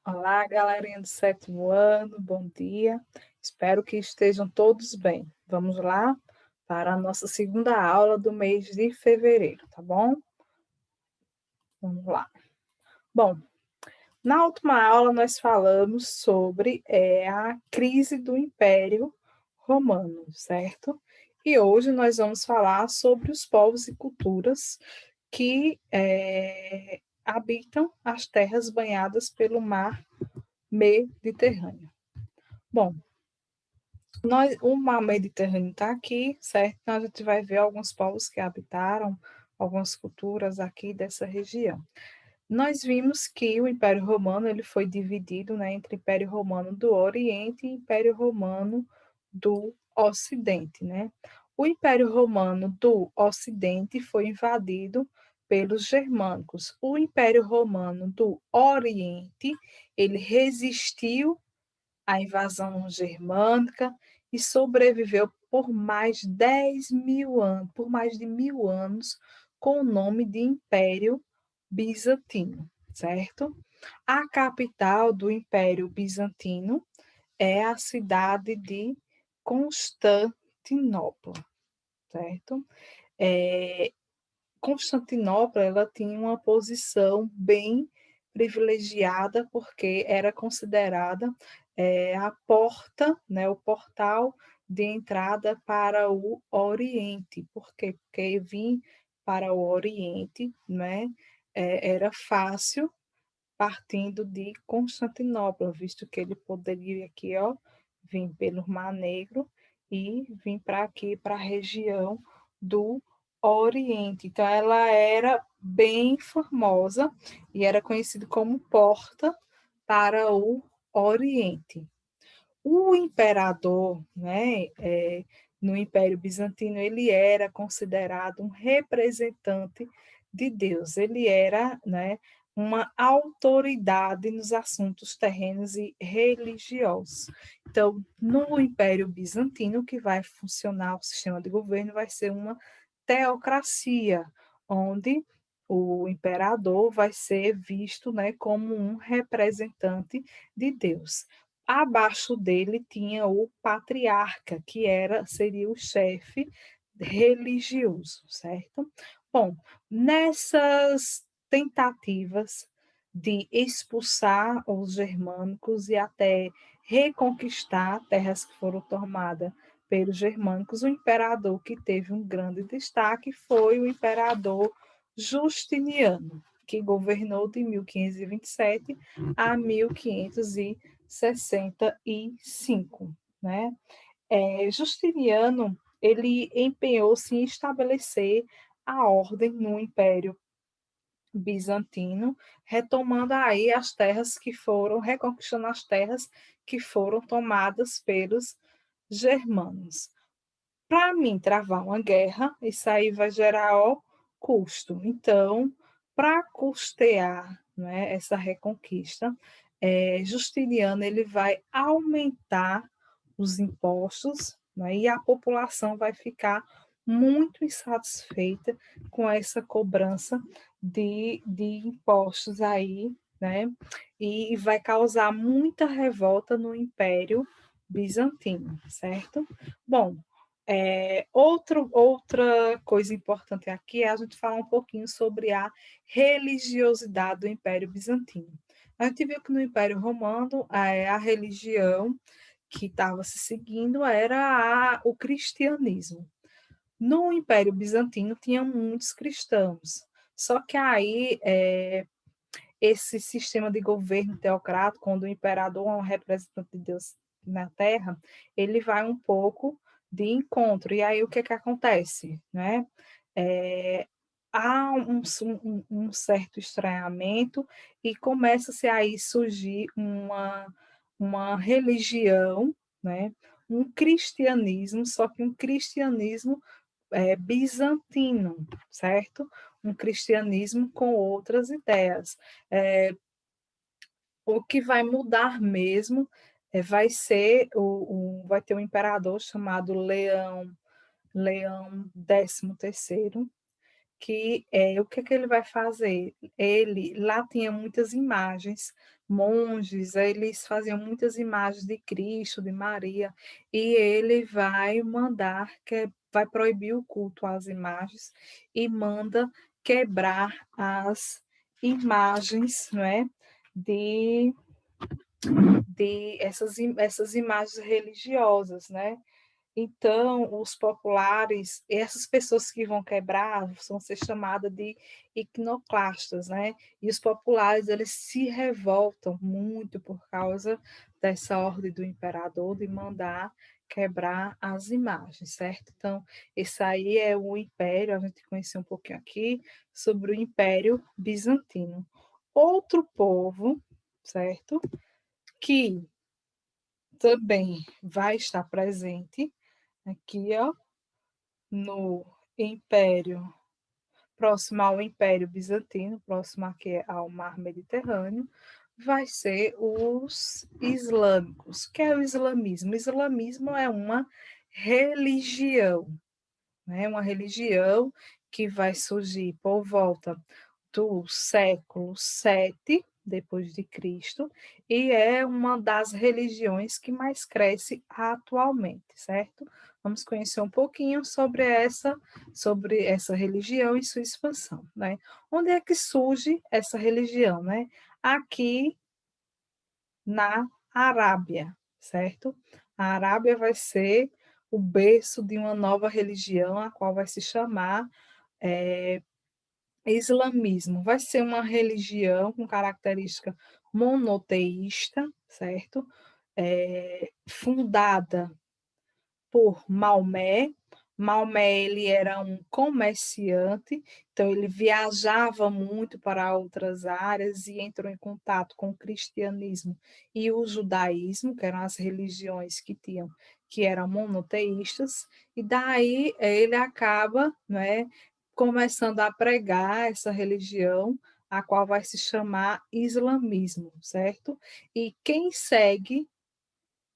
Olá, galerinha do sétimo ano, bom dia. Espero que estejam todos bem. Vamos lá para a nossa segunda aula do mês de fevereiro, tá bom? Vamos lá. Bom, na última aula nós falamos sobre a crise do Império Romano, certo? E hoje nós vamos falar sobre os povos e culturas que habitam as terras banhadas pelo mar Mediterrâneo. Bom, o mar Mediterrâneo está aqui, certo? Então, a gente vai ver alguns povos que habitaram, algumas culturas aqui dessa região. Nós vimos que o Império Romano ele foi dividido, né, entre Império Romano do Oriente e Império Romano do Ocidente, né? O Império Romano do Ocidente foi invadido pelos germânicos. O Império Romano do Oriente, ele resistiu à invasão germânica e sobreviveu por mais 10.000 anos, por mais de 1.000 anos, com o nome de Império Bizantino, certo? A capital do Império Bizantino é a cidade de Constantinopla, certo? É, Constantinopla ela tinha uma posição bem privilegiada porque era considerada a porta, né, o portal de entrada para o Oriente. Por quê? Porque vir para o Oriente, né, era fácil partindo de Constantinopla, visto que ele poderia aqui, ó, vir pelo Mar Negro e vir para aqui, para a região do Oriente. Então, ela era bem famosa e era conhecida como porta para o Oriente. O imperador, né, no Império Bizantino, ele era considerado um representante de Deus. Ele era, né, uma autoridade nos assuntos terrenos e religiosos. Então, no Império Bizantino, que vai funcionar o sistema de governo vai ser uma teocracia, onde o imperador vai ser visto, né, como um representante de Deus. Abaixo dele tinha o patriarca, que seria o chefe religioso, certo? Bom, nessas tentativas de expulsar os germânicos e até reconquistar terras que foram tomadas pelos germânicos, o imperador que teve um grande destaque foi o imperador Justiniano, que governou de 1527 a 1565, né? Justiniano ele empenhou-se em estabelecer a ordem no Império Bizantino, retomando aí as terras que foram, reconquistando as terras que foram tomadas pelos germanos. Para mim, travar uma guerra, isso aí vai gerar custo. Então, para custear, né, essa reconquista, Justiniano ele vai aumentar os impostos, né, e a população vai ficar muito insatisfeita com essa cobrança de impostos aí, né, e vai causar muita revolta no Império Bizantino, certo? Bom, outra coisa importante aqui é a gente falar um pouquinho sobre a religiosidade do Império Bizantino. A gente viu que no Império Romano a religião que estava se seguindo era o cristianismo. No Império Bizantino tinha muitos cristãos, só que aí esse sistema de governo teocrático, quando o imperador é um representante de Deus na Terra, ele vai um pouco de encontro. E aí o que acontece, né? Há um certo estranhamento e começa-se aí surgir uma religião, né? Um cristianismo, só que um cristianismo bizantino, certo? Um cristianismo com outras ideias. É, o que vai mudar mesmo vai ser vai ter um imperador chamado Leão XIII, que o que é que ele vai fazer? Ele lá tinha muitas imagens, monges, eles faziam muitas imagens de Cristo, de Maria, e ele vai mandar que vai proibir o culto às imagens e manda quebrar as imagens, não é? De, de essas imagens religiosas, né? Então, os populares, essas pessoas que vão quebrar, vão ser chamadas de iconoclastas, né? E os populares, eles se revoltam muito por causa dessa ordem do imperador de mandar quebrar as imagens, certo? Então, esse aí é o Império, a gente conheceu um pouquinho aqui sobre o Império Bizantino. Outro povo, certo? Que também vai estar presente aqui, ó, no Império, próximo ao Império Bizantino, próximo aqui ao Mar Mediterrâneo, vai ser os islâmicos. O que é o islamismo? O islamismo é uma religião, né? Uma religião que vai surgir por volta do século VII depois de Cristo e é uma das religiões que mais cresce atualmente, certo? Vamos conhecer um pouquinho sobre essa religião e sua expansão, né? Onde é que surge essa religião, né? Aqui na Arábia, certo? A Arábia vai ser o berço de uma nova religião, a qual vai se chamar islamismo. Vai ser uma religião com característica monoteísta, certo? Fundada por Maomé. Maomé ele era um comerciante, então ele viajava muito para outras áreas e entrou em contato com o cristianismo e o judaísmo, que eram as religiões que eram monoteístas, e daí ele acaba, né, começando a pregar essa religião, a qual vai se chamar islamismo, certo? E quem segue,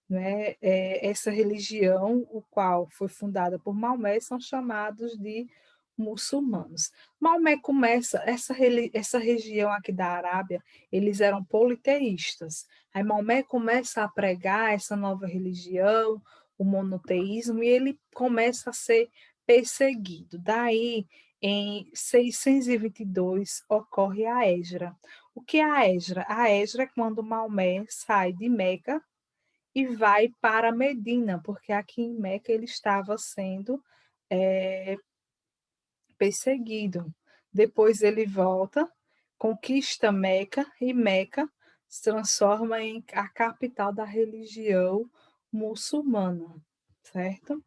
né, essa religião, o qual foi fundada por Maomé, são chamados de muçulmanos. Maomé começa, essa região aqui da Arábia, eles eram politeístas. Aí Maomé começa a pregar essa nova religião, o monoteísmo, e ele começa a ser perseguido. Daí, em 622, ocorre a Hesra. O que é a Hesra? A Hesra é quando Maomé sai de Meca e vai para Medina, porque aqui em Meca ele estava sendo é, perseguido. Depois ele volta, conquista Meca e Meca se transforma em a capital da religião muçulmana, certo?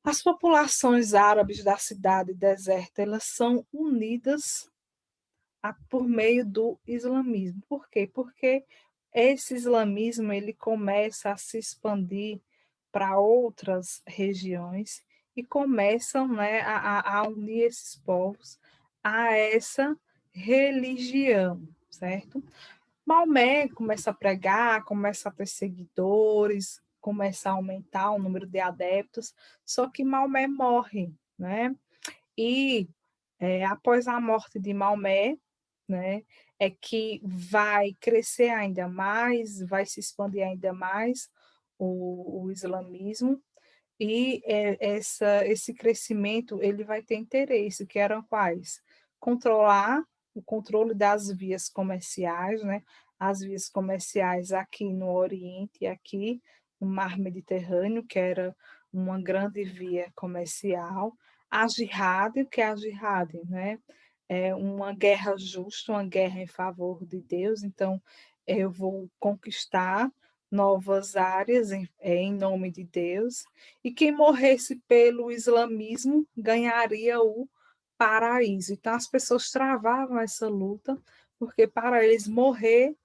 As populações árabes da cidade deserta, elas são unidas por meio do islamismo. Por quê? Porque esse islamismo ele começa a se expandir para outras regiões e começam, né, a unir esses povos a essa religião, certo? Maomé começa a pregar, começa a ter seguidores, começa a aumentar o número de adeptos, só que Maomé morre, né? E após a morte de Maomé, né, é que vai crescer ainda mais, vai se expandir ainda mais o islamismo, e esse crescimento ele vai ter interesse, que eram quais? Controlar o controle das vias comerciais, né? As vias comerciais aqui no Oriente e aqui no Mar Mediterrâneo, que era uma grande via comercial. A jihad, o que é a jihad, né? É uma guerra justa, uma guerra em favor de Deus. Então, eu vou conquistar novas áreas em nome de Deus, e quem morresse pelo islamismo ganharia o paraíso. Então, as pessoas travavam essa luta, porque para eles morrer,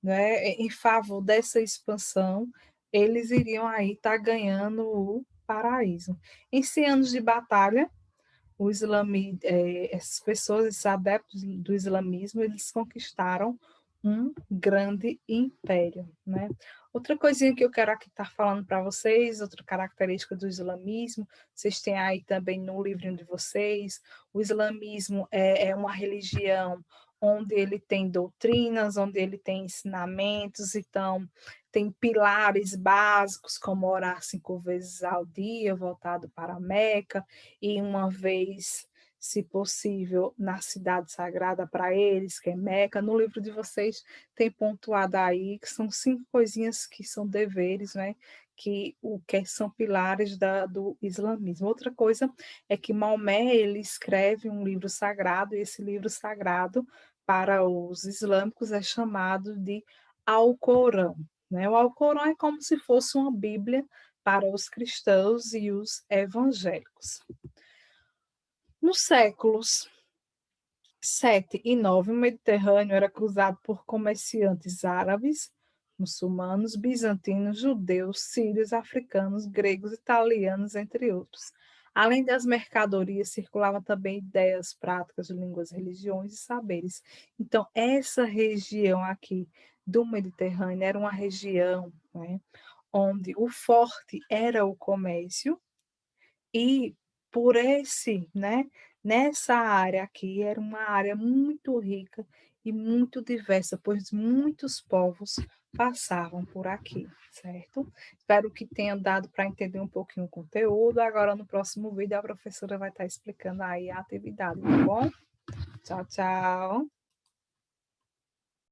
né, em favor dessa expansão, eles iriam aí estar ganhando o paraíso. Em 100 anos de batalha, essas pessoas, esses adeptos do islamismo, eles conquistaram um grande império, né? Outra coisinha que eu quero aqui estar falando para vocês, outra característica do islamismo, vocês têm aí também no livrinho de vocês, o islamismo é uma religião onde ele tem doutrinas, onde ele tem ensinamentos, então tem pilares básicos, como orar 5 vezes ao dia, voltado para a Meca, e uma vez se possível, na cidade sagrada para eles, que é Meca. No livro de vocês tem pontuado aí que são 5 coisinhas que são deveres, né? Que o que são pilares do islamismo. Outra coisa é que Maomé ele escreve um livro sagrado, e esse livro sagrado para os islâmicos é chamado de Alcorão. Né? O Alcorão é como se fosse uma Bíblia para os cristãos e os evangélicos. Nos séculos 7 e 9, o Mediterrâneo era cruzado por comerciantes árabes, muçulmanos, bizantinos, judeus, sírios, africanos, gregos, italianos, entre outros. Além das mercadorias, circulavam também ideias, práticas, línguas, religiões e saberes. Então, essa região aqui do Mediterrâneo era uma região, né, onde o forte era o comércio, e por nessa área aqui, era uma área muito rica e muito diversa, pois muitos povos passavam por aqui, certo? Espero que tenha dado para entender um pouquinho o conteúdo. Agora, no próximo vídeo, a professora vai estar explicando aí a atividade, tá bom? Tchau, tchau.